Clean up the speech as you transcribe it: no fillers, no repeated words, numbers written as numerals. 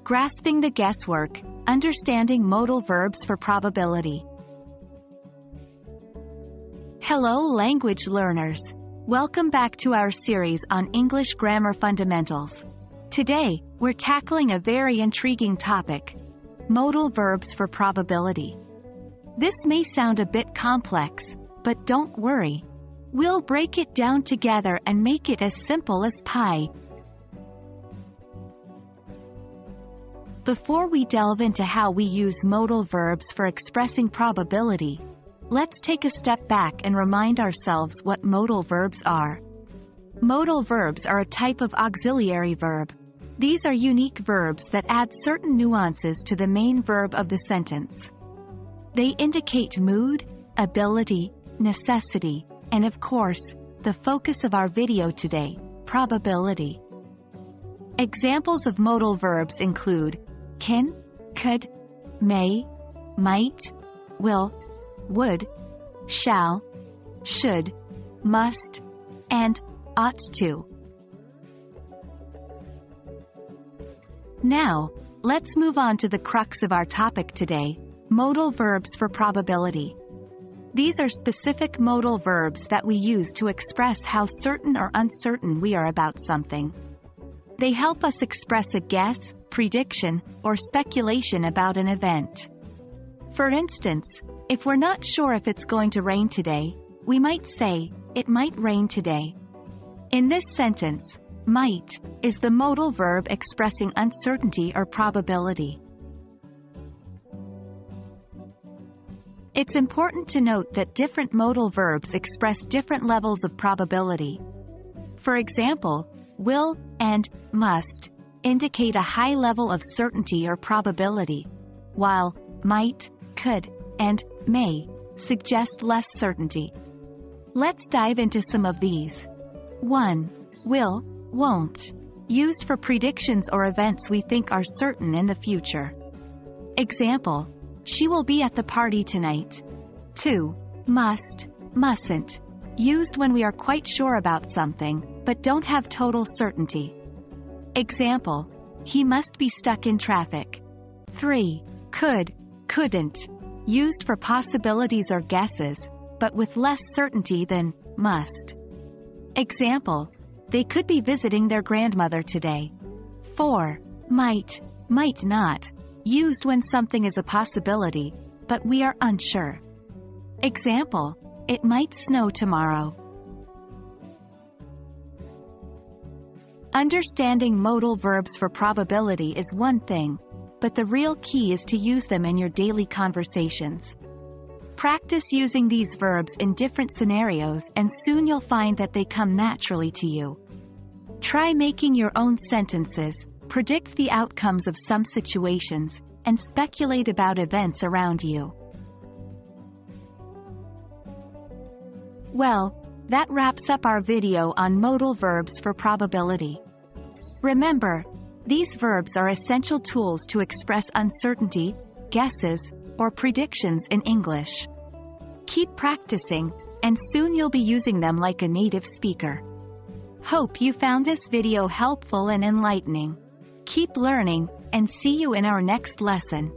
Grasping the guesswork, understanding modal verbs for probability. Hello language learners. Welcome back to our series on English grammar fundamentals. Today, we're tackling a very intriguing topic: modal verbs for probability. This may sound a bit complex, but don't worry. We'll break it down together and make it as simple as pie. Before we delve into how we use modal verbs for expressing probability, let's take a step back and remind ourselves what modal verbs are. Modal verbs are a type of auxiliary verb. These are unique verbs that add certain nuances to the main verb of the sentence. They indicate mood, ability, necessity, and of course, the focus of our video today, probability. Examples of modal verbs include can, could, may, might, will, would, shall, should, must, and ought to. Now, let's move on to the crux of our topic today: modal verbs for probability. These are specific modal verbs that we use to express how certain or uncertain we are about something. They help us express a guess, prediction, or speculation about an event. For instance, if we're not sure if it's going to rain today, we might say, "It might rain today." In this sentence, might is the modal verb expressing uncertainty or probability. It's important to note that different modal verbs express different levels of probability. For example, will and must indicate a high level of certainty or probability, while might, could, and may suggest less certainty. Let's dive into some of these. 1. Will, won't. Used for predictions or events we think are certain in the future. Example: she will be at the party tonight. 2. Must, mustn't. Used when we are quite sure about something, but don't have total certainty. Example: he must be stuck in traffic. 3. Could, couldn't. Used for possibilities or guesses, but with less certainty than must. Example: they could be visiting their grandmother today. 4. Might, might not. Used when something is a possibility, but we are unsure. Example: it might snow tomorrow. Understanding modal verbs for probability is one thing, but the real key is to use them in your daily conversations. Practice using these verbs in different scenarios and soon you'll find that they come naturally to you. Try making your own sentences, predict the outcomes of some situations, and speculate about events around you. Well, that wraps up our video on modal verbs for probability. Remember, these verbs are essential tools to express uncertainty, guesses, or predictions in English. Keep practicing, and soon you'll be using them like a native speaker. Hope you found this video helpful and enlightening. Keep learning, and see you in our next lesson.